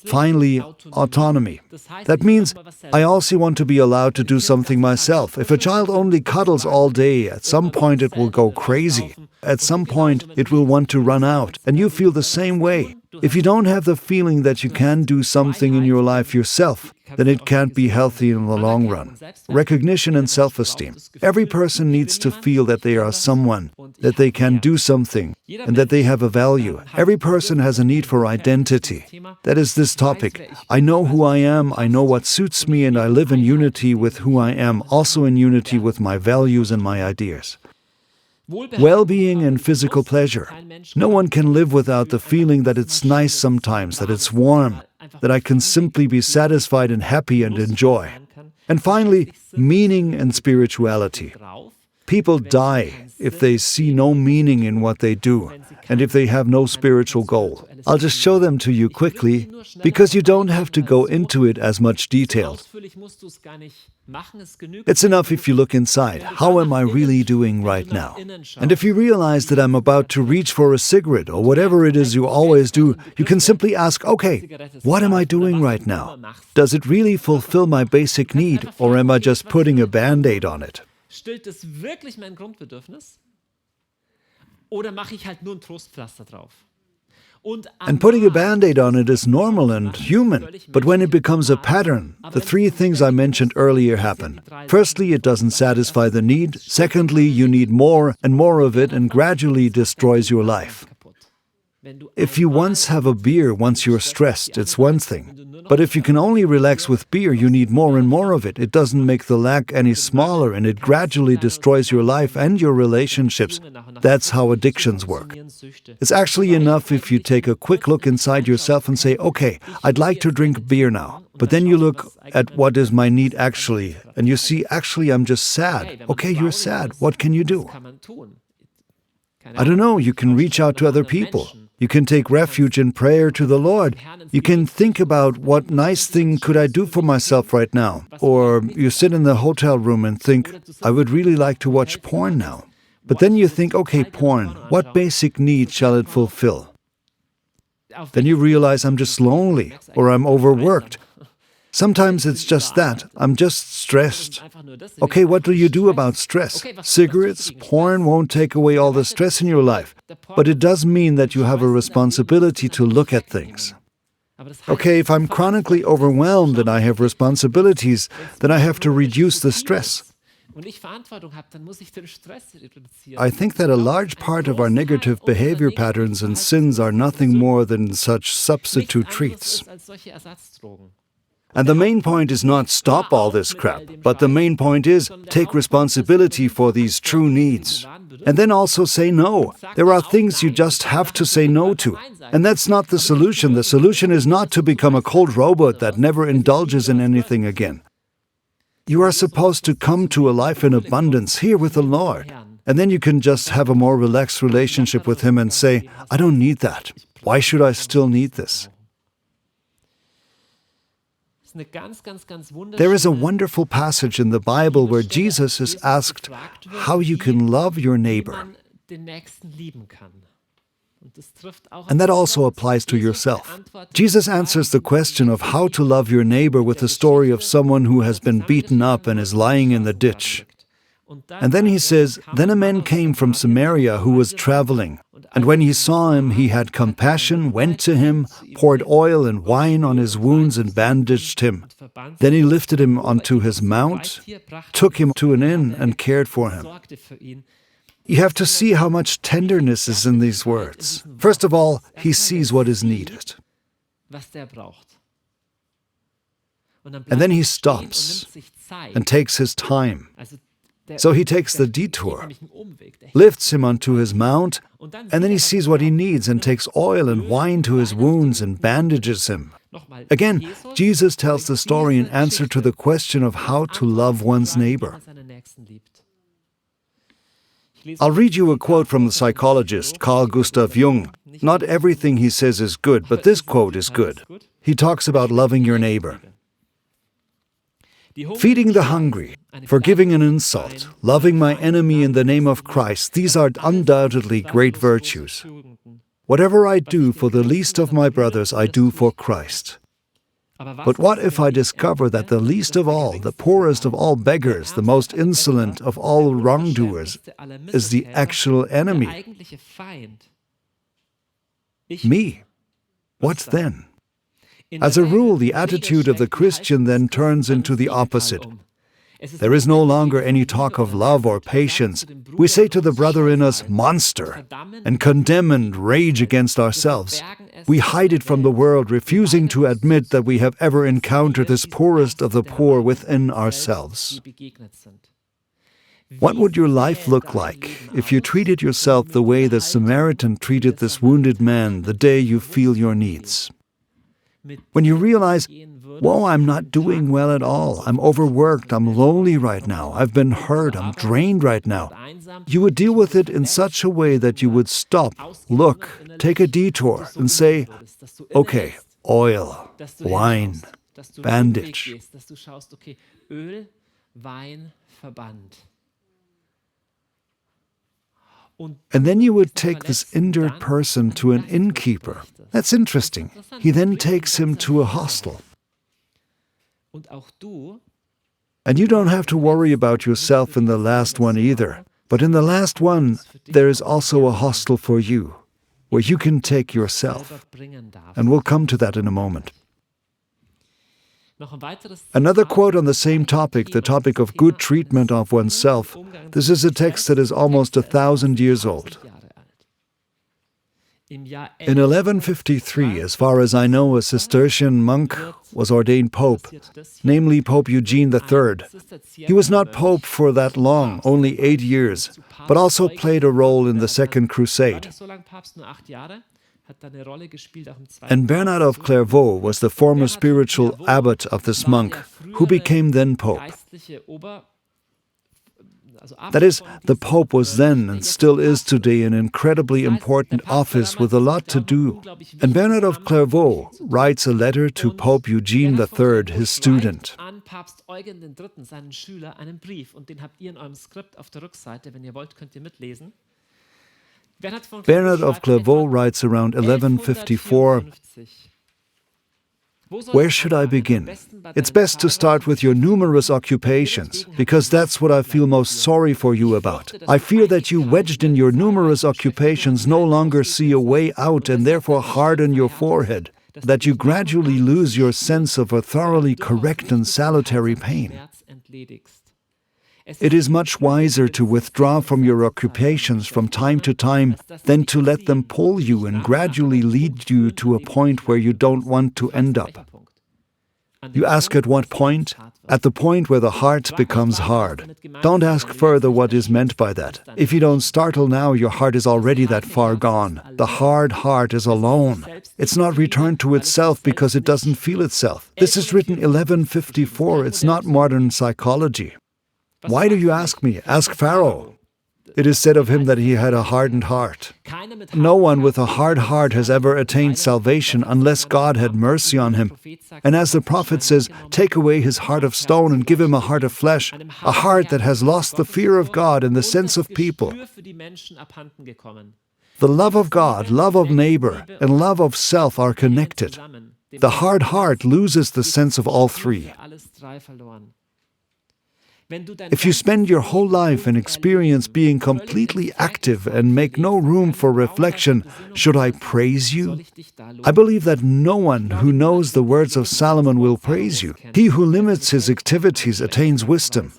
Finally, autonomy. That means I also want to be allowed to do something myself. If a child only cuddles all day, at some point it will go crazy. At some point it will want to run out. And you feel the same way. If you don't have the feeling that you can do something in your life yourself, then it can't be healthy in the long run. Recognition and self-esteem. Every person needs to feel that they are someone, that they can do something, and that they have a value. Every person has a need for identity. That is this topic. I know who I am, I know what suits me, and I live in unity with who I am, also in unity with my values and my ideas. Well-being and physical pleasure. No one can live without the feeling that it's nice sometimes, that it's warm, that I can simply be satisfied and happy and enjoy. And finally, meaning and spirituality. People die if they see no meaning in what they do, and if they have no spiritual goal. I'll just show them to you quickly, because you don't have to go into it as much detail. It's enough if you look inside. How am I really doing right now? And if you realize that I'm about to reach for a cigarette or whatever it is you always do, you can simply ask, okay, what am I doing right now? Does it really fulfill my basic need, or am I just putting a Band-Aid on it? Stillt es wirklich mein Grundbedürfnis? Oder mache ich halt nur ein Trostpflaster drauf? And putting a Band-Aid on it is normal and human. But when it becomes a pattern, the three things I mentioned earlier happen. Firstly, it doesn't satisfy the need. Secondly, you need more and more of it, and gradually destroys your life. If you once have a beer once you're stressed, it's one thing. But if you can only relax with beer, you need more and more of it. It doesn't make the lack any smaller, and it gradually destroys your life and your relationships. That's how addictions work. It's actually enough if you take a quick look inside yourself and say, okay, I'd like to drink beer now. But then you look at what is my need actually, and you see, actually, I'm just sad. Okay, you're sad. What can you do? I don't know, you can reach out to other people. You can take refuge in prayer to the Lord. You can think about what nice thing could I do for myself right now. Or you sit in the hotel room and think, I would really like to watch porn now. But then you think, okay, porn, what basic need shall it fulfill? Then you realize I'm just lonely, or I'm overworked. Sometimes it's just that. I'm just stressed. Okay, what do you do about stress? Cigarettes, porn won't take away all the stress in your life. But it does mean that you have a responsibility to look at things. Okay, if I'm chronically overwhelmed and I have responsibilities, then I have to reduce the stress. I think that a large part of our negative behavior patterns and sins are nothing more than such substitute treats. And the main point is not stop all this crap, but the main point is take responsibility for these true needs. And then also say no. There are things you just have to say no to. And that's not the solution. The solution is not to become a cold robot that never indulges in anything again. You are supposed to come to a life in abundance here with the Lord. And then you can just have a more relaxed relationship with Him and say, I don't need that. Why should I still need this? There is a wonderful passage in the Bible where Jesus is asked how you can love your neighbor. And that also applies to yourself. Jesus answers the question of how to love your neighbor with the story of someone who has been beaten up and is lying in the ditch. And then he says, then a man came from Samaria who was traveling. And when he saw him, he had compassion, went to him, poured oil and wine on his wounds and bandaged him. Then he lifted him onto his mount, took him to an inn and cared for him. You have to see how much tenderness is in these words. First of all, he sees what is needed. And then he stops and takes his time. So he takes the detour, lifts him onto his mount, and then he sees what he needs and takes oil and wine to his wounds and bandages him. Again, Jesus tells the story in answer to the question of how to love one's neighbor. I'll read you a quote from the psychologist Carl Gustav Jung. Not everything he says is good, but this quote is good. He talks about loving your neighbor. Feeding the hungry, forgiving an insult, loving my enemy in the name of Christ, these are undoubtedly great virtues. Whatever I do for the least of my brothers, I do for Christ. But what if I discover that the least of all, the poorest of all beggars, the most insolent of all wrongdoers, is the actual enemy? Me. What then? As a rule, the attitude of the Christian then turns into the opposite. There is no longer any talk of love or patience. We say to the brother in us, monster, and condemn and rage against ourselves. We hide it from the world, refusing to admit that we have ever encountered this poorest of the poor within ourselves. What would your life look like if you treated yourself the way the Samaritan treated this wounded man the day you feel your needs? When you realize, whoa, I'm not doing well at all, I'm overworked, I'm lonely right now, I've been hurt, I'm drained right now, you would deal with it in such a way that you would stop, look, take a detour, and say, okay, oil, wine, bandage. Öl, Wein, Verband. And then you would take this injured person to an innkeeper. That's interesting. He then takes him to a hostel. And you don't have to worry about yourself in the last one either. But in the last one, there is also a hostel for you, where you can take yourself. And we'll come to that in a moment. Another quote on the same topic, the topic of good treatment of oneself. This is a text that is almost 1,000 years old. In 1153, as far as I know, a Cistercian monk was ordained pope, namely Pope Eugene III. He was not pope for that long, only 8 years, but also played a role in the Second Crusade. And Bernard of Clairvaux was the former spiritual abbot of this monk, who became then pope. That is, the pope was then and still is today an incredibly important office with a lot to do. And Bernard of Clairvaux writes a letter to Pope Eugene III, his student. Bernard of Clairvaux writes around 1154, "Where should I begin? It's best to start with your numerous occupations, because that's what I feel most sorry for you about. I fear that you, wedged in your numerous occupations, no longer see a way out and therefore harden your forehead, that you gradually lose your sense of a thoroughly correct and salutary pain. It is much wiser to withdraw from your occupations from time to time than to let them pull you and gradually lead you to a point where you don't want to end up." You ask at what point? At the point where the heart becomes hard. Don't ask further what is meant by that. If you don't startle now, your heart is already that far gone. The hard heart is alone. It's not returned to itself because it doesn't feel itself. This is written 1154. It's not modern psychology. Why do you ask me? Ask Pharaoh. It is said of him that he had a hardened heart. No one with a hard heart has ever attained salvation unless God had mercy on him. And as the prophet says, take away his heart of stone and give him a heart of flesh, a heart that has lost the fear of God and the sense of people. The love of God, love of neighbor, and love of self are connected. The hard heart loses the sense of all three. If you spend your whole life and experience being completely active and make no room for reflection, should I praise you? I believe that no one who knows the words of Solomon will praise you. He who limits his activities attains wisdom.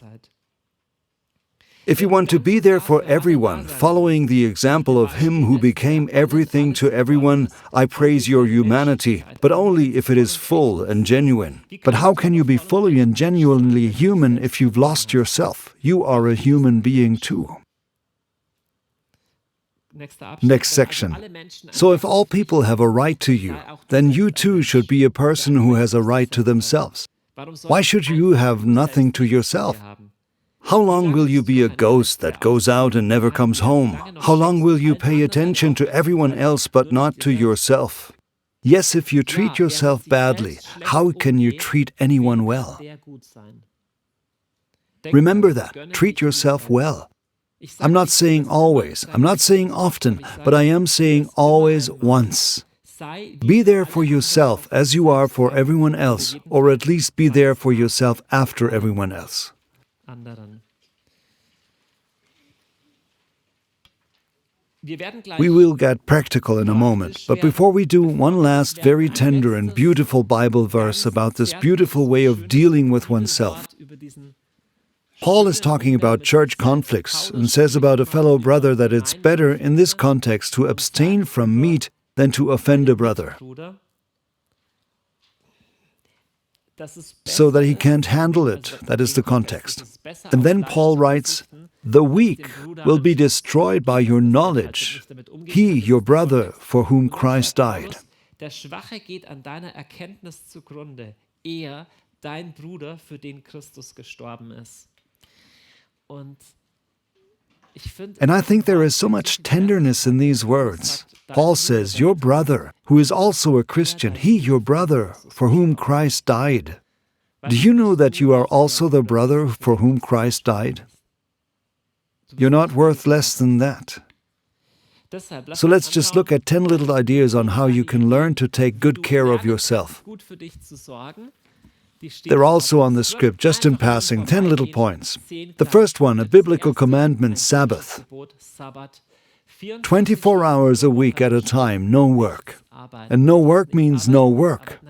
If you want to be there for everyone, following the example of him who became everything to everyone, I praise your humanity, but only if it is full and genuine. But how can you be fully and genuinely human if you've lost yourself? You are a human being too. Next section. So if all people have a right to you, then you too should be a person who has a right to themselves. Why should you have nothing to yourself? How long will you be a ghost that goes out and never comes home? How long will you pay attention to everyone else but not to yourself? Yes, if you treat yourself badly, how can you treat anyone well? Remember that. Treat yourself well. I'm not saying always, I'm not saying often, but I am saying always once. Be there for yourself as you are for everyone else, or at least be there for yourself after everyone else. We will get practical in a moment, but before we do, one last very tender and beautiful Bible verse about this beautiful way of dealing with oneself. Paul is talking about church conflicts and says about a fellow brother that it's better in this context to abstain from meat than to offend a brother, so that he can't handle it. That is the context. And then Paul writes, "The weak will be destroyed by your knowledge. He, your brother, for whom Christ died." Der Schwache geht an deiner Erkenntnis zugrunde, eher dein Bruder, für den Christus gestorben ist. Und ich finde, And I think there is so much tenderness in these words. Paul says, your brother, who is also a Christian, he, your brother, for whom Christ died. Do you know that you are also the brother for whom Christ died? You're not worth less than that. So let's just look at 10 little ideas on how you can learn to take good care of yourself. They're also on the script, just in passing, 10 little points. The first one, a biblical commandment, Sabbath. 24 hours a week at a time, no work. And no work means no work.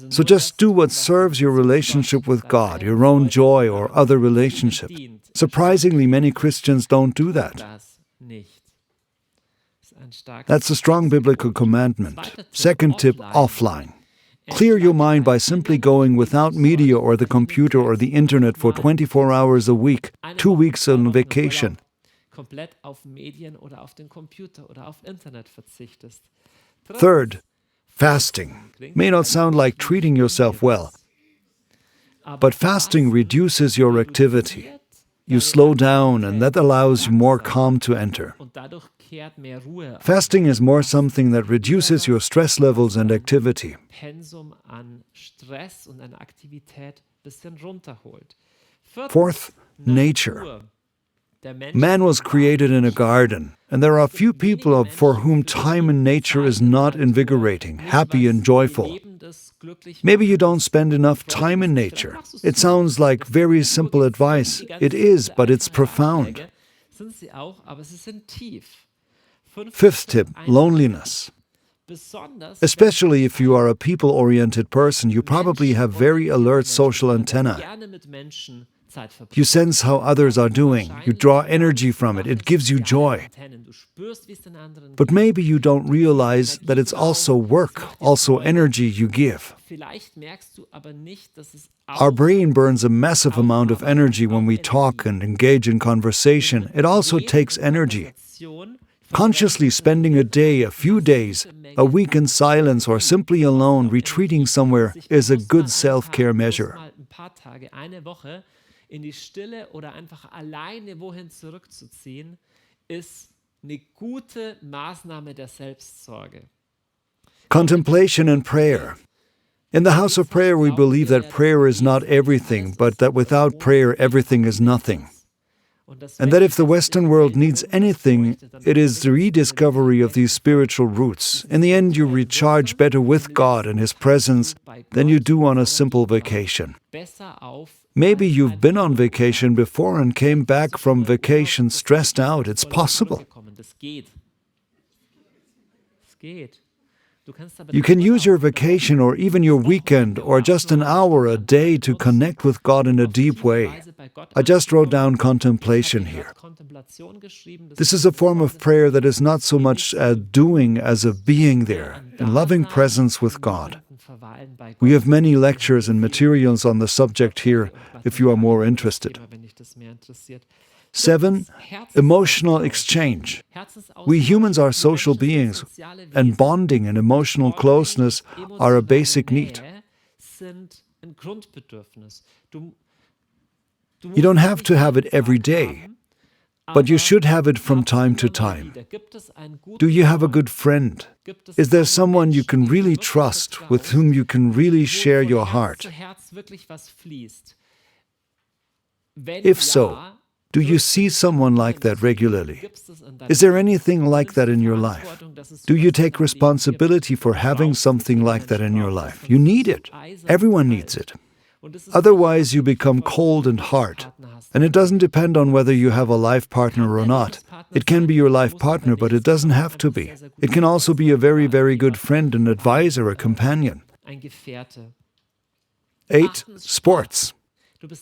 So just do what serves your relationship with God, your own joy or other relationships. Surprisingly, many Christians don't do that. That's a strong biblical commandment. Second tip, offline. Clear your mind by simply going without media or the computer or the internet for 24 hours a week, 2 weeks on vacation. Komplett auf Medien oder auf den Computer oder auf Internet verzichtest. Third, fasting. May not sound like treating yourself well, but fasting reduces your activity. You slow down, and that allows more calm to enter. Fasting is more something that reduces your stress levels and activity. Pensum an Stress und an Aktivität bisschen runterholt. Fourth, nature. Man was created in a garden, and there are few people for whom time in nature is not invigorating, happy and joyful. Maybe you don't spend enough time in nature. It sounds like very simple advice. It is, but it's profound. Fifth tip, loneliness. Especially if you are a people-oriented person, you probably have very alert social antenna. You sense how others are doing. You draw energy from it. It gives you joy. But maybe you don't realize that it's also work, also energy you give. Our brain burns a massive amount of energy when we talk and engage in conversation. It also takes energy. Consciously spending a day, a few days, a week in silence or simply alone, retreating somewhere is a good self-care measure. In die Stille oder einfach alleine wohin zurückzuziehen, ist eine gute Maßnahme der Selbstsorge. Contemplation and prayer. In the house of prayer, we believe that prayer is not everything, but that without prayer, everything is nothing. And that if the Western world needs anything, it is the rediscovery of these spiritual roots. In the end, you recharge better with God and His presence than you do on a simple vacation. Maybe you've been on vacation before and came back from vacation stressed out. It's possible. You can use your vacation or even your weekend or just an hour a day to connect with God in a deep way. I just wrote down contemplation here. This is a form of prayer that is not so much a doing as a being there, in loving presence with God. We have many lectures and materials on the subject here if you are more interested. 7. Emotional exchange. We humans are social beings, and bonding and emotional closeness are a basic need. You don't have to have it every day, but you should have it from time to time. Do you have a good friend? Is there someone you can really trust, with whom you can really share your heart? If so, do you see someone like that regularly? Is there anything like that in your life? Do you take responsibility for having something like that in your life? You need it. Everyone needs it. Otherwise, you become cold and hard. And it doesn't depend on whether you have a life partner or not. It can be your life partner, but it doesn't have to be. It can also be a very, very good friend, an advisor, a companion. 8. Sports.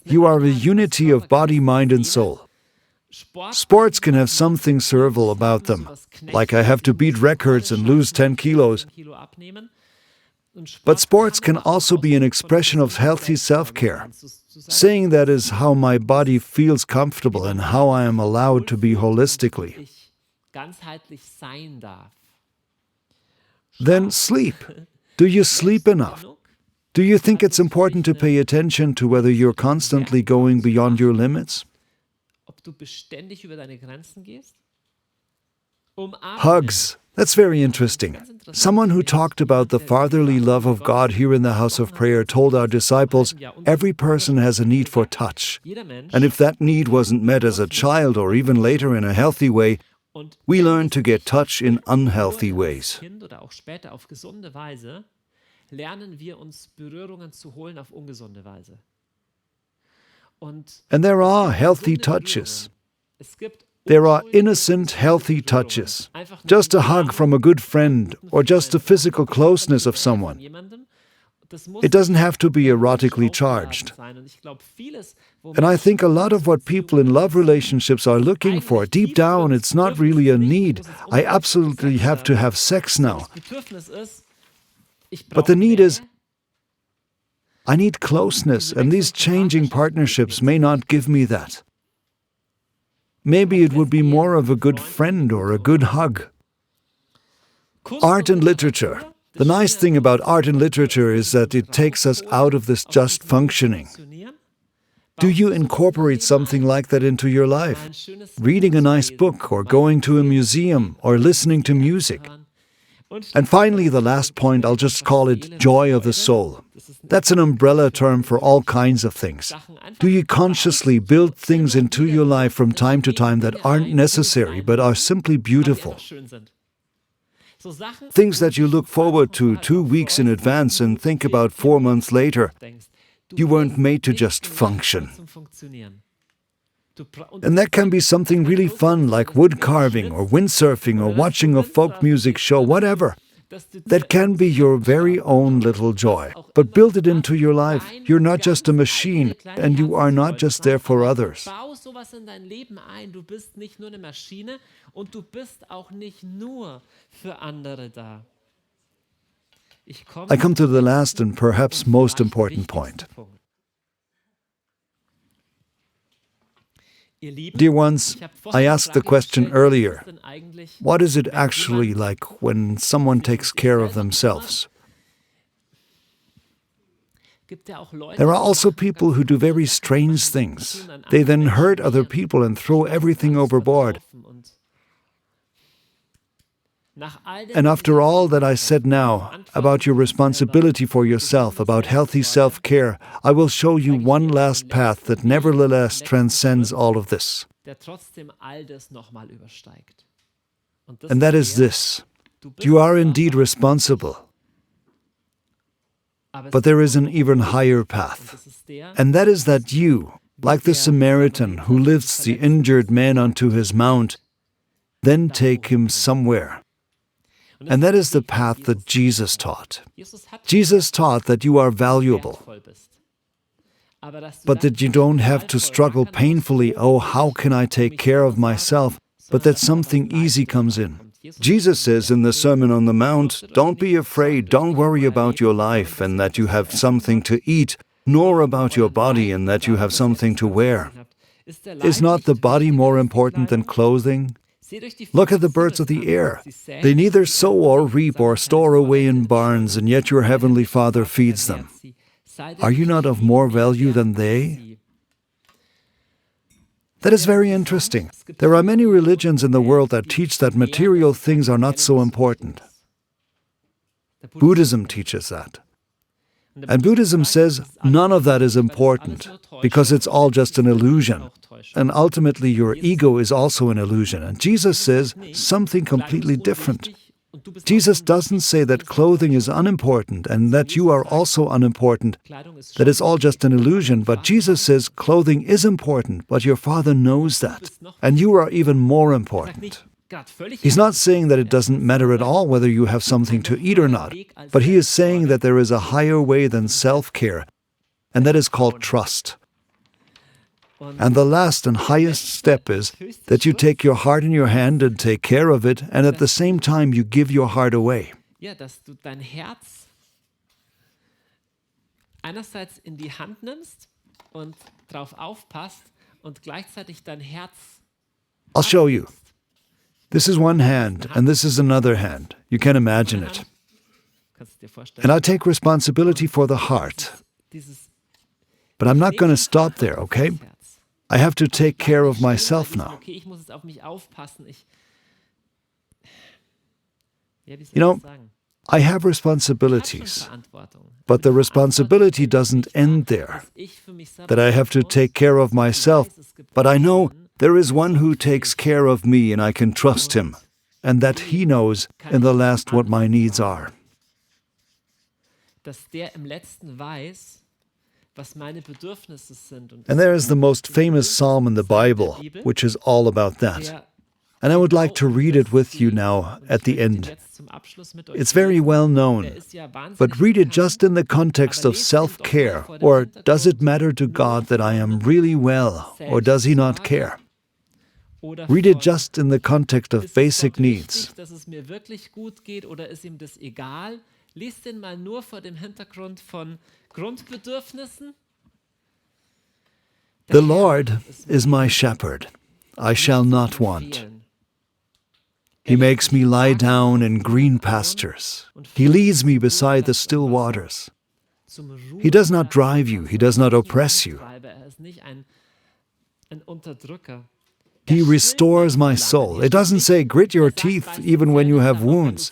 You are a unity of body, mind, and soul. Sports can have something servile about them, like I have to beat records and lose 10 kilos. But sports can also be an expression of healthy self-care. Saying that is how my body feels comfortable and how I am allowed to be holistically. Then sleep. Do you sleep enough? Do you think it's important to pay attention to whether you're constantly going beyond your limits? Ob du beständig über deine Grenzen gehst? Hugs. That's very interesting. Someone who talked about the fatherly love of God here in the house of prayer told our disciples, every person has a need for touch. And if that need wasn't met as a child or even later in a healthy way, we learn to get touch in unhealthy ways. Oder auch später auf gesunde Weise lernen wir uns Berührungen zu holen auf ungesunde Weise. And there are healthy touches. Es gibt There are innocent, healthy touches. Just a hug from a good friend or just a physical closeness of someone. It doesn't have to be erotically charged. And I think a lot of what people in love relationships are looking for, deep down, it's not really a need. I absolutely have to have sex now. But the need is, I need closeness, and these changing partnerships may not give me that. Maybe it would be more of a good friend or a good hug. Art and literature. The nice thing about art and literature is that it takes us out of this just functioning. Do you incorporate something like that into your life? Reading a nice book, or going to a museum, or listening to music. And finally, the last point, I'll just call it joy of the soul. That's an umbrella term for all kinds of things. Do you consciously build things into your life from time to time that aren't necessary but are simply beautiful? Things that you look forward to 2 weeks in advance and think about 4 months later. You weren't made to just function. And that can be something really fun like wood carving or windsurfing or watching a folk music show, whatever. That can be your very own little joy. But build it into your life. You're not just a machine, and you are not just there for others. Bau sowas in dein Leben ein. Du bist nicht nur eine Maschine und du bist auch nicht nur für andere da. I come to the last and perhaps most important point. Dear ones, I asked the question earlier, what is it actually like when someone takes care of themselves? There are also people who do very strange things. They then hurt other people and throw everything overboard. And after all that I said now about your responsibility for yourself, about healthy self-care, I will show you one last path that nevertheless transcends all of this. And that is this. You are indeed responsible. But there is an even higher path. And that is that you, like the Samaritan who lifts the injured man onto his mount, then take him somewhere. And that is the path that Jesus taught. Jesus taught that you are valuable, but that you don't have to struggle painfully, oh, how can I take care of myself, but that something easy comes in. Jesus says in the Sermon on the Mount, don't be afraid, don't worry about your life and that you have something to eat, nor about your body and that you have something to wear. Is not the body more important than clothing? Look at the birds of the air. They neither sow or reap or store away in barns, and yet your heavenly Father feeds them. Are you not of more value than they? That is very interesting. There are many religions in the world that teach that material things are not so important. Buddhism teaches that. And Buddhism says none of that is important, because it's all just an illusion. And ultimately your ego is also an illusion. And Jesus says something completely different. Jesus doesn't say that clothing is unimportant and that you are also unimportant, that it's all just an illusion, but Jesus says clothing is important, but your Father knows that, and you are even more important. He's not saying that it doesn't matter at all whether you have something to eat or not, but he is saying that there is a higher way than self-care, and that is called trust. And the last and highest step is that you take your heart in your hand and take care of it, and at the same time you give your heart away. Ja, dass du dein Herz einerseits in die Hand nimmst und drauf aufpasst und gleichzeitig dein Herz. I'll show you. This is one hand, and this is another hand. You can imagine it. Kannst du dir vorstellen? And I take responsibility for the heart. Dieses But I'm not going to stop there, okay? Herz. I have to take care of myself now. Okay, ich muss jetzt auf mich aufpassen. Ja, wie soll You know, ich das sagen? I have Ich habe schon responsibilities, Verantwortung. but the Die responsibility Verantwortung doesn't liegt darin, end there. dass ich für mich selber That I have to sorgen muss. take care of Ich myself, weiß, es gibt but I know einen, there is one who takes care of me and I can trust him, and that he knows in the last what my needs are. dass der im Letzten weiß, was meine Bedürfnisse sind. Und And there is the most famous psalm in the Bible, which is all about that. der And I would like to read it with you now at the end. It's very well known, but read it just in the context of self-care. Or does it matter to God that I am really well, or does he not care? Read it just in the context of basic needs. Dass es mir wirklich gut geht oder ist ihm das egal? Lies den mal nur vor dem Hintergrund von Grundbedürfnissen. The Lord is my shepherd. I shall not want. He makes me lie down in green pastures. He leads me beside the still waters. He does not drive you. He does not oppress you. He restores my soul. It doesn't say grit your teeth even when you have wounds.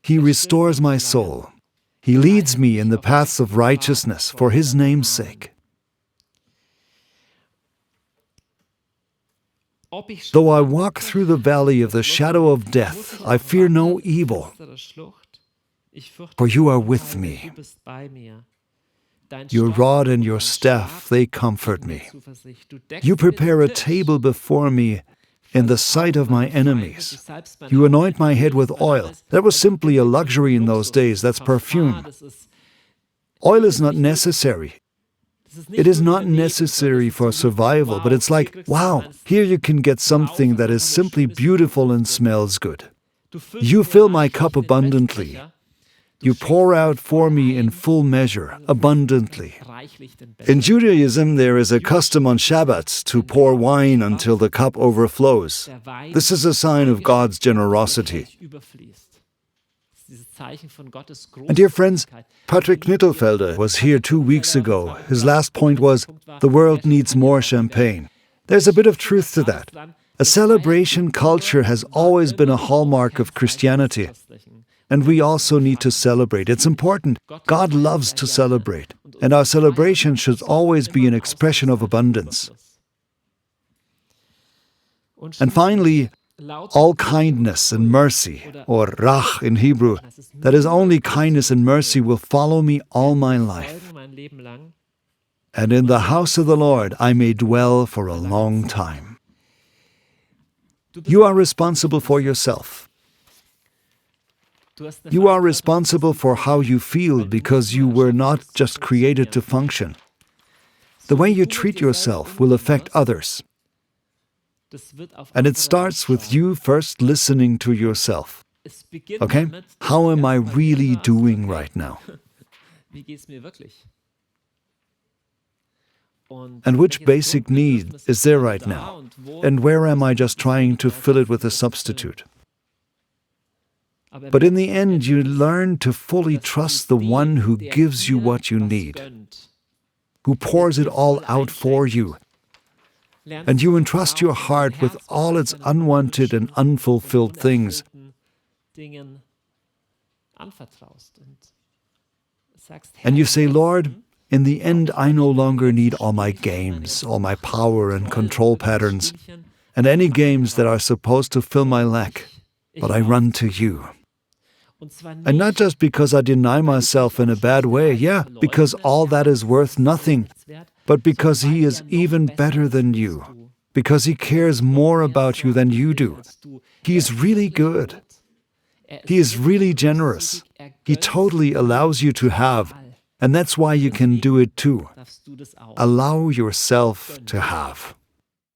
He restores my soul. He leads me in the paths of righteousness for his name's sake. Though I walk through the valley of the shadow of death, I fear no evil, for you are with me. Your rod and your staff, they comfort me. You prepare a table before me in the sight of my enemies. You anoint my head with oil. That was simply a luxury in those days. That's perfume. Oil is not necessary. It is not necessary for survival, but it's like, wow, here you can get something that is simply beautiful and smells good. You fill my cup abundantly. You pour out for me in full measure, abundantly. In Judaism, there is a custom on Shabbats to pour wine until the cup overflows. This is a sign of God's generosity. And dear friends, Patrick Knittelfelder was here 2 weeks ago. His last point was, the world needs more champagne. There's a bit of truth to that. A celebration culture has always been a hallmark of Christianity. And we also need to celebrate. It's important. God loves to celebrate. And our celebration should always be an expression of abundance. And finally, all kindness and mercy, or rach in Hebrew, that is only kindness and mercy will follow me all my life. And in the house of the Lord I may dwell for a long time. You are responsible for yourself. You are responsible for how you feel because you were not just created to function. The way you treat yourself will affect others. And it starts with you first listening to yourself. Okay? How am I really doing right now? And which basic need is there right now? And where am I just trying to fill it with a substitute? But in the end, you learn to fully trust the one who gives you what you need, who pours it all out for you. And you entrust your heart with all its unwanted and unfulfilled things. And you say, Lord, in the end, I no longer need all my games, all my power and control patterns, and any games that are supposed to fill my lack, but I run to you. And not just because I deny myself in a bad way, yeah, because all that is worth nothing, but because he is even better than you, because he cares more about you than you do. He is really good. He is really generous. He totally allows you to have, and that's why you can do it too. Allow yourself to have.